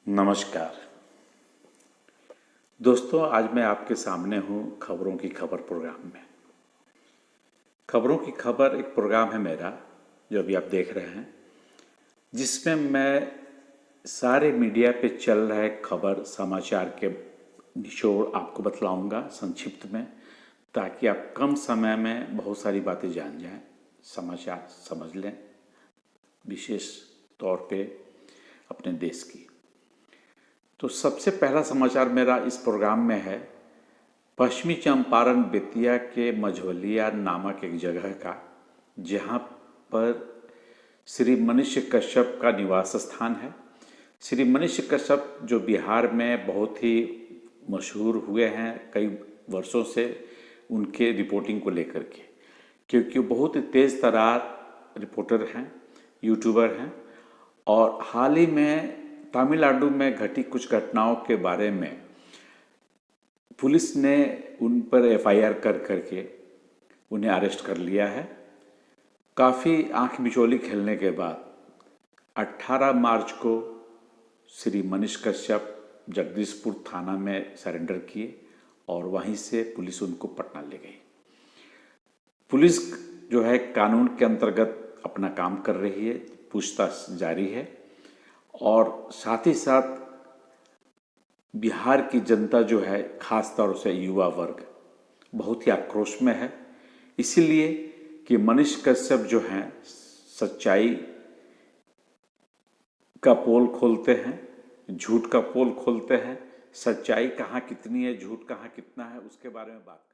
नमस्कार दोस्तों, आज मैं आपके सामने हूँ खबरों की खबर प्रोग्राम में। खबरों की खबर एक प्रोग्राम है मेरा जो अभी आप देख रहे हैं, जिसमें मैं सारे मीडिया पे चल रहे खबर समाचार के निचोड़ आपको बतलाऊंगा संक्षिप्त में, ताकि आप कम समय में बहुत सारी बातें जान जाएं, समाचार समझ लें, विशेष तौर पे अपने देश की। तो सबसे पहला समाचार मेरा इस प्रोग्राम में है पश्चिमी चंपारण बेतिया के मझौलिया नामक एक जगह का, जहाँ पर श्री मनीष कश्यप का निवास स्थान है। श्री मनीष कश्यप जो बिहार में बहुत ही मशहूर हुए हैं कई वर्षों से उनके रिपोर्टिंग को लेकर के, क्योंकि वो बहुत ही तेज़ तर्रार रिपोर्टर हैं, यूट्यूबर हैं। और हाल ही में तमिलनाडु में घटी कुछ घटनाओं के बारे में पुलिस ने उन पर एफआईआर कर करके उन्हें अरेस्ट कर लिया है। काफ़ी आंख मिचौली खेलने के बाद 18 मार्च को श्री मनीष कश्यप जगदीशपुर थाना में सरेंडर किए और वहीं से पुलिस उनको पटना ले गई। पुलिस जो है कानून के अंतर्गत अपना काम कर रही है, पूछताछ जारी है। और साथ ही साथ बिहार की जनता जो है, खास तौर से युवा वर्ग, बहुत ही आक्रोश में है, इसीलिए कि मनीष कश्यप जो हैं सच्चाई का पोल खोलते हैं, झूठ का पोल खोलते हैं। सच्चाई कहाँ कितनी है, झूठ कहाँ कितना है, उसके बारे में बात करते हैं।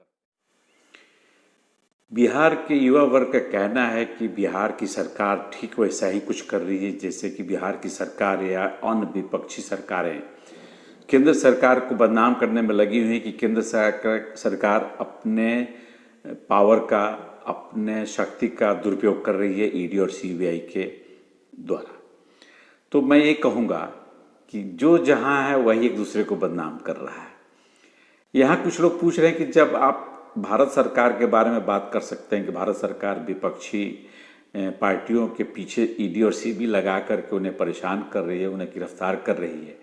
बिहार के युवा वर्ग का कहना है कि बिहार की सरकार ठीक वैसा ही कुछ कर रही है जैसे कि बिहार की सरकार या अन्य विपक्षी सरकारें केंद्र सरकार को बदनाम करने में लगी हुई है कि केंद्र सरकार अपने पावर का, अपने शक्ति का दुरुपयोग कर रही है ईडी और सीबीआई के द्वारा। तो मैं ये कहूँगा कि जो जहाँ है वही एक दूसरे को बदनाम कर रहा है। यहाँ कुछ लोग पूछ रहे हैं कि जब आप भारत सरकार के बारे में बात कर सकते हैं कि भारत सरकार विपक्षी पार्टियों के पीछे ईडी और सीबी लगा करके उन्हें परेशान कर रही है, उन्हें गिरफ्तार कर रही है,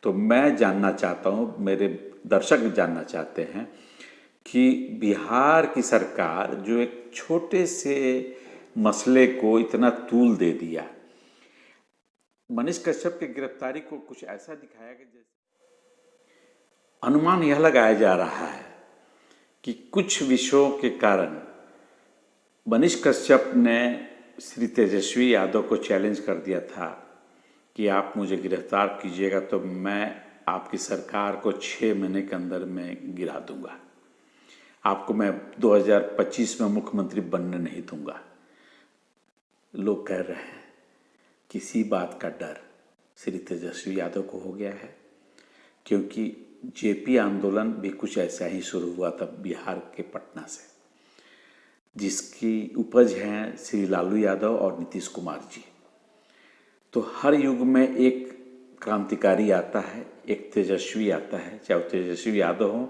तो मैं जानना चाहता हूँ, मेरे दर्शक भी जानना चाहते हैं कि बिहार की सरकार जो एक छोटे से मसले को इतना तूल दे दिया, मनीष कश्यप की गिरफ्तारी को कुछ ऐसा दिखाया कि जैसे अनुमान यह लगाया जा रहा है कि कुछ विषयों के कारण मनीष कश्यप ने श्री तेजस्वी यादव को चैलेंज कर दिया था कि आप मुझे गिरफ्तार कीजिएगा तो मैं आपकी सरकार को 6 महीने के अंदर में गिरा दूंगा, आपको मैं 2025 में मुख्यमंत्री बनने नहीं दूंगा। लोग कह रहे हैं किसी बात का डर श्री तेजस्वी यादव को हो गया है, क्योंकि जेपी आंदोलन भी कुछ ऐसा ही शुरू हुआ था बिहार के पटना से, जिसकी उपज हैं श्री लालू यादव और नीतीश कुमार जी। तो हर युग में एक क्रांतिकारी आता है, एक तेजस्वी आता है, चाहे वो तेजस्वी यादव हो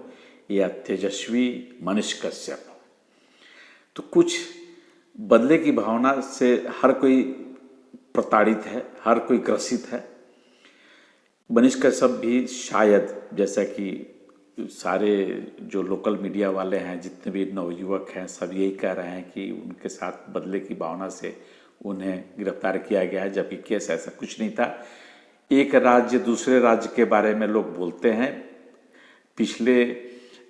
या तेजस्वी मनीष कश्यप हो। तो कुछ बदले की भावना से हर कोई प्रताड़ित है, हर कोई ग्रसित है। मनीष कश्यप भी शायद, जैसा कि सारे जो लोकल मीडिया वाले हैं, जितने भी नवयुवक हैं, सब यही कह रहे हैं कि उनके साथ बदले की भावना से उन्हें गिरफ्तार किया गया है, जबकि केस ऐसा कुछ नहीं था। एक राज्य दूसरे राज्य के बारे में लोग बोलते हैं। पिछले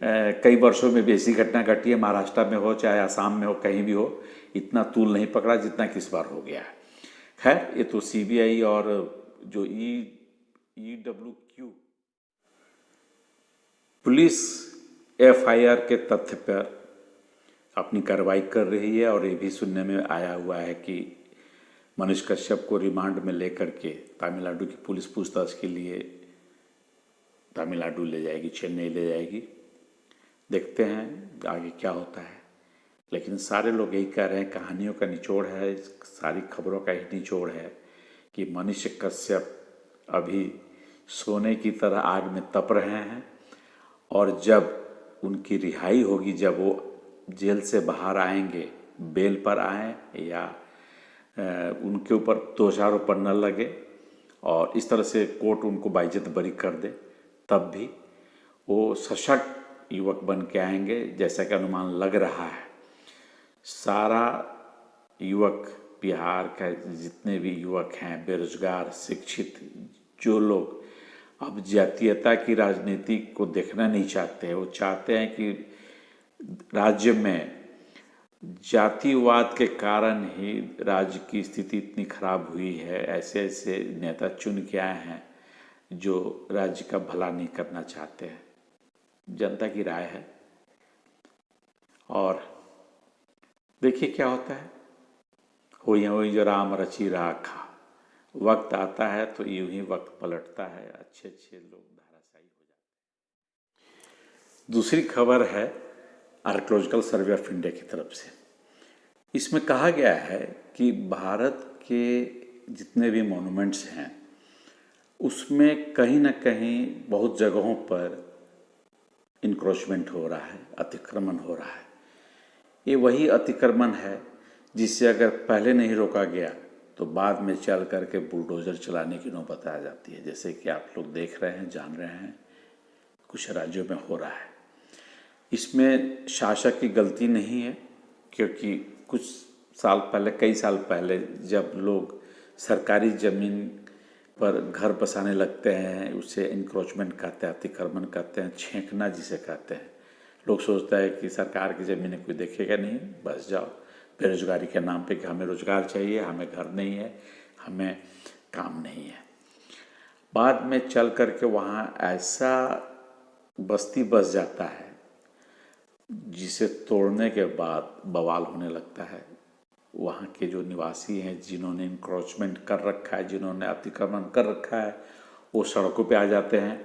कई वर्षों में भी ऐसी घटना घटी है, महाराष्ट्र में हो चाहे आसाम में हो, कहीं भी हो, इतना तूल नहीं पकड़ा जितना कि इस बार हो गया है। खैर, ये तो सीबीआई और जो EWQ पुलिस एफआईआर के तथ्य पर अपनी कार्रवाई कर रही है। और ये भी सुनने में आया हुआ है कि मनीष कश्यप को रिमांड में लेकर के तमिलनाडु की पुलिस पूछताछ के लिए तमिलनाडु ले जाएगी, चेन्नई ले जाएगी। देखते हैं आगे क्या होता है। लेकिन सारे लोग यही कह रहे हैं, कहानियों का निचोड़ है, सारी खबरों का ही निचोड़ है कि मनीष कश्यप अभी सोने की तरह आग में तप रहे हैं। और जब उनकी रिहाई होगी, जब वो जेल से बाहर आएंगे, बेल पर आएँ या उनके ऊपर दोषारोपण न लगे और इस तरह से कोर्ट उनको बाइज्जत बरी कर दे, तब भी वो सशक्त युवक बन के आएंगे, जैसा कि अनुमान लग रहा है। सारा युवक, बिहार का जितने भी युवक हैं, बेरोजगार, शिक्षित, जो लोग अब जातीयता की राजनीति को देखना नहीं चाहते हैं, वो चाहते हैं कि राज्य में जातिवाद के कारण ही राज्य की स्थिति इतनी खराब हुई है, ऐसे ऐसे नेता चुन के आए हैं जो राज्य का भला नहीं करना चाहते हैं। जनता की राय है, और देखिए क्या होता है। हुई जो राम रची राखा, वक्त आता है तो यूं ही वक्त पलटता है, अच्छे अच्छे लोग धराशायी हो जाते हैं। दूसरी खबर है आर्कियोलॉजिकल सर्वे ऑफ इंडिया की तरफ से। इसमें कहा गया है कि भारत के जितने भी मॉन्यूमेंट्स हैं उसमें कहीं ना कहीं बहुत जगहों पर इंक्रोचमेंट हो रहा है, अतिक्रमण हो रहा है। ये वही अतिक्रमण है जिससे अगर पहले नहीं रोका गया तो बाद में चल करके बुलडोजर चलाने की नौबत आ जाती है, जैसे कि आप लोग देख रहे हैं, जान रहे हैं, कुछ राज्यों में हो रहा है। इसमें शासक की गलती नहीं है, क्योंकि कुछ साल पहले, कई साल पहले जब लोग सरकारी ज़मीन पर घर बसाने लगते हैं, उसे इंक्रोचमेंट कहते हैं, अतिक्रमण कहते हैं, छेंकना जिसे कहते हैं। लोग सोचता है कि सरकार की ज़मीनें कोई देखेगा नहीं, बस जाओ बेरोजगारी के नाम पे कि हमें रोजगार चाहिए, हमें घर नहीं है, हमें काम नहीं है। बाद में चल करके वहाँ ऐसा बस्ती बस जाता है जिसे तोड़ने के बाद बवाल होने लगता है। वहाँ के जो निवासी हैं, जिन्होंने इंक्रोचमेंट कर रखा है, जिन्होंने अतिक्रमण कर रखा है, वो सड़कों पे आ जाते हैं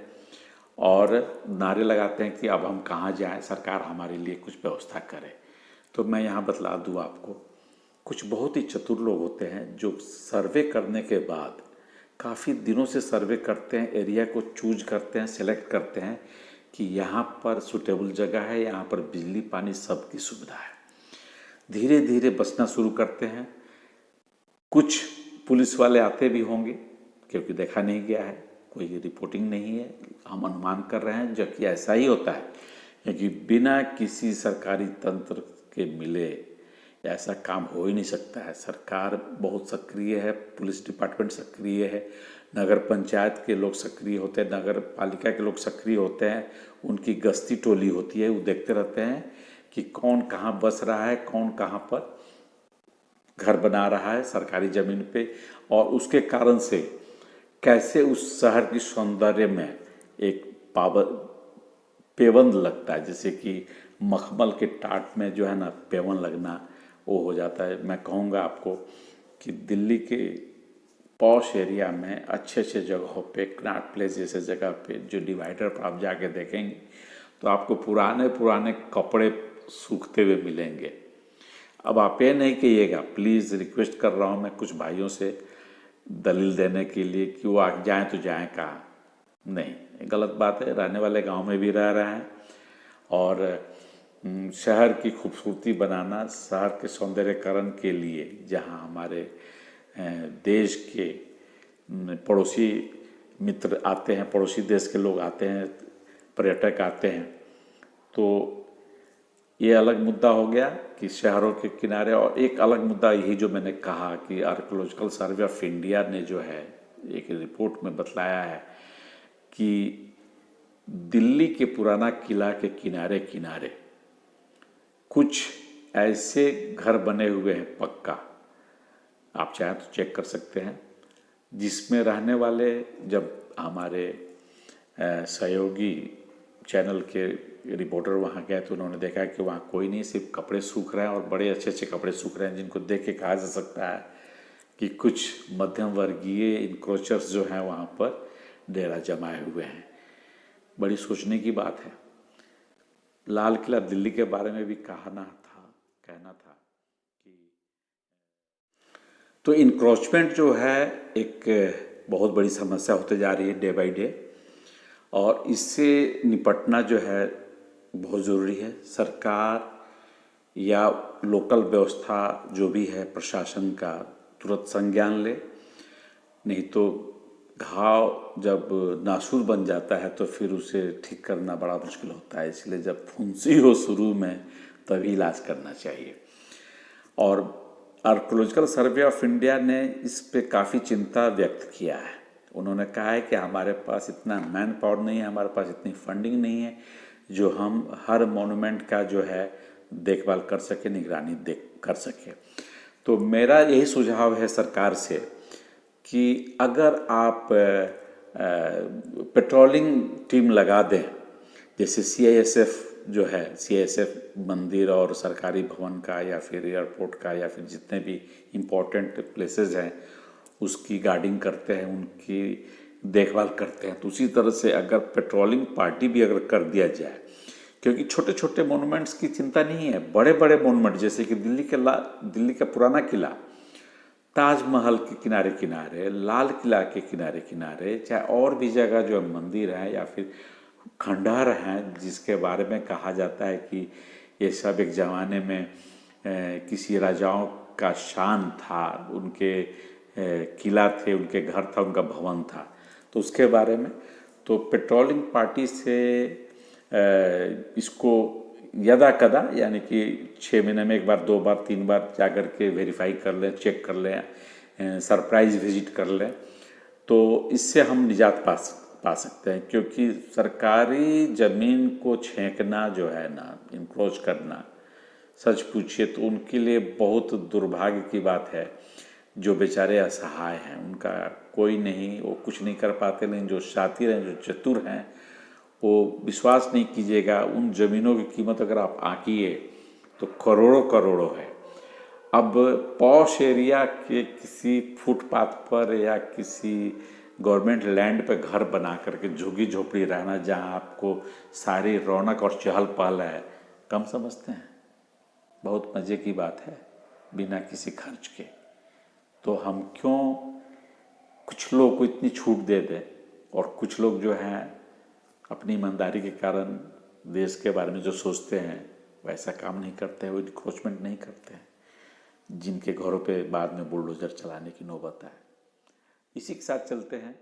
और नारे लगाते हैं कि अब हम कहाँ जाएं, सरकार हमारे लिए कुछ व्यवस्था करे। तो मैं यहाँ बतला दूँ आपको, कुछ बहुत ही चतुर लोग होते हैं जो सर्वे करने के बाद काफ़ी दिनों से सर्वे करते हैं, एरिया को चूज करते हैं, सेलेक्ट करते हैं कि यहाँ पर सुटेबल जगह है, यहाँ पर बिजली पानी सबकी सुविधा है। धीरे धीरे बसना शुरू करते हैं। कुछ पुलिस वाले आते भी होंगे, क्योंकि देखा नहीं गया है, कोई रिपोर्टिंग नहीं है, हम अनुमान कर रहे हैं, जबकि ऐसा ही होता है, क्योंकि बिना किसी सरकारी तंत्र के मिले ऐसा काम हो ही नहीं सकता है। सरकार बहुत सक्रिय है, पुलिस डिपार्टमेंट सक्रिय है, नगर पंचायत के लोग सक्रिय होते हैं, नगर पालिका के लोग सक्रिय होते हैं, उनकी गश्ती टोली होती है, वो देखते रहते हैं कि कौन कहाँ बस रहा है, कौन कहाँ पर घर बना रहा है सरकारी ज़मीन पे, और उसके कारण से कैसे उस शहर की सौंदर्य में एक पेवन लगता है, जैसे कि मखमल के टाट में जो है ना पेवन लगना, वो हो जाता है। मैं कहूँगा आपको कि दिल्ली के पॉश एरिया में अच्छे अच्छे जगहों पे, कनॉट प्लेस जैसे जगह पे, जो डिवाइडर पर आप जाके देखेंगे तो आपको पुराने पुराने कपड़े सूखते हुए मिलेंगे। अब आप ये नहीं कहिएगा, प्लीज़ रिक्वेस्ट कर रहा हूँ मैं कुछ भाइयों से दलील देने के लिए कि वो आगे जाएँ तो जाएँ कहाँ, नहीं, गलत बात है। रहने वाले गांव में भी रह रहे हैं, और शहर की खूबसूरती बनाना, शहर के सौंदर्यकरण के लिए जहां हमारे देश के पड़ोसी मित्र आते हैं, पड़ोसी देश के लोग आते हैं, पर्यटक आते हैं, तो ये अलग मुद्दा हो गया कि शहरों के किनारे। और एक अलग मुद्दा यही जो मैंने कहा कि आर्कियोलॉजिकल सर्वे ऑफ इंडिया ने जो है एक रिपोर्ट में बतलाया है कि दिल्ली के पुराना किला के किनारे किनारे कुछ ऐसे घर बने हुए हैं पक्का, आप चाहें तो चेक कर सकते हैं, जिसमें रहने वाले, जब हमारे सहयोगी चैनल के रिपोर्टर वहाँ गए तो उन्होंने देखा कि वहाँ कोई नहीं, सिर्फ कपड़े सूख रहे हैं, और बड़े अच्छे अच्छे कपड़े सूख रहे हैं, जिनको देख के कहा जा सकता है कि कुछ मध्यम वर्गीय इंक्रोचर्स जो हैं वहाँ पर डेरा जमाए हुए हैं। बड़ी सोचने की बात है। लाल किला दिल्ली के बारे में भी कहना था कि तो इंक्रोचमेंट जो है एक बहुत बड़ी समस्या होते जा रही है डे बाय डे, और इससे निपटना जो है बहुत ज़रूरी है। सरकार या लोकल व्यवस्था जो भी है प्रशासन का तुरंत संज्ञान ले, नहीं तो घाव जब नासूर बन जाता है तो फिर उसे ठीक करना बड़ा मुश्किल होता है, इसलिए जब फुंसी हो शुरू में तभी इलाज करना चाहिए। और आर्कोलॉजिकल सर्वे ऑफ इंडिया ने इस पे काफ़ी चिंता व्यक्त किया है। उन्होंने कहा है कि हमारे पास इतना मैन पावर नहीं है, हमारे पास इतनी फंडिंग नहीं है जो हम हर मॉन्यूमेंट का जो है देखभाल कर सके, निगरानी कर सके। तो मेरा यही सुझाव है सरकार से कि अगर आप पेट्रोलिंग टीम लगा दें, जैसे सीआईएसएफ जो है, सीआईएसएफ मंदिर और सरकारी भवन का या फिर एयरपोर्ट का या फिर जितने भी इम्पोर्टेंट प्लेसेस हैं उसकी गार्डिंग करते हैं, उनकी देखभाल करते हैं, तो उसी तरह से अगर पेट्रोलिंग पार्टी भी अगर कर दिया जाए, क्योंकि छोटे छोटे मोनूमेंट्स की चिंता नहीं है, बड़े बड़े मोनूमेंट जैसे कि दिल्ली का पुराना किला, ताजमहल के किनारे किनारे, लाल किला के किनारे किनारे, चाहे और भी जगह जो मंदिर हैं या फिर खंडहर हैं जिसके बारे में कहा जाता है कि ये सब एक ज़माने में किसी राजाओं का शान था, उनके किला थे, उनके घर था, उनका भवन था, तो उसके बारे में तो पेट्रोलिंग पार्टी से इसको यदा कदा यानी कि 6 महीने में एक बार, 2 बार, 3 बार जाकर के वेरीफाई कर लें, चेक कर लें, सरप्राइज विजिट कर लें, तो इससे हम निजात पा सकते हैं। क्योंकि सरकारी ज़मीन को छेंकना जो है ना, इंक्रोच करना, सच पूछिए तो उनके लिए बहुत दुर्भाग्य की बात है। जो बेचारे असहाय हैं, उनका कोई नहीं, वो कुछ नहीं कर पाते, लेकिन जो शातिर हैं, जो चतुर हैं, वो विश्वास नहीं कीजिएगा, उन ज़मीनों की कीमत अगर आप आंकिए तो करोड़ों करोड़ों है। अब पॉश एरिया के किसी फुटपाथ पर या किसी गवर्नमेंट लैंड पे घर बना करके झुग्गी झोपड़ी रहना, जहाँ आपको सारी रौनक और चहल पहल है, कम समझते हैं। बहुत मज़े की बात है बिना किसी खर्च के। तो हम क्यों कुछ लोग को इतनी छूट दे दें और कुछ लोग जो हैं अपनी ईमानदारी के कारण देश के बारे में जो सोचते हैं वैसा काम नहीं करते हैं, वो इंक्रोचमेंट नहीं करते हैं, जिनके घरों पे बाद में बुलडोजर चलाने की नौबत है। इसी के साथ चलते हैं।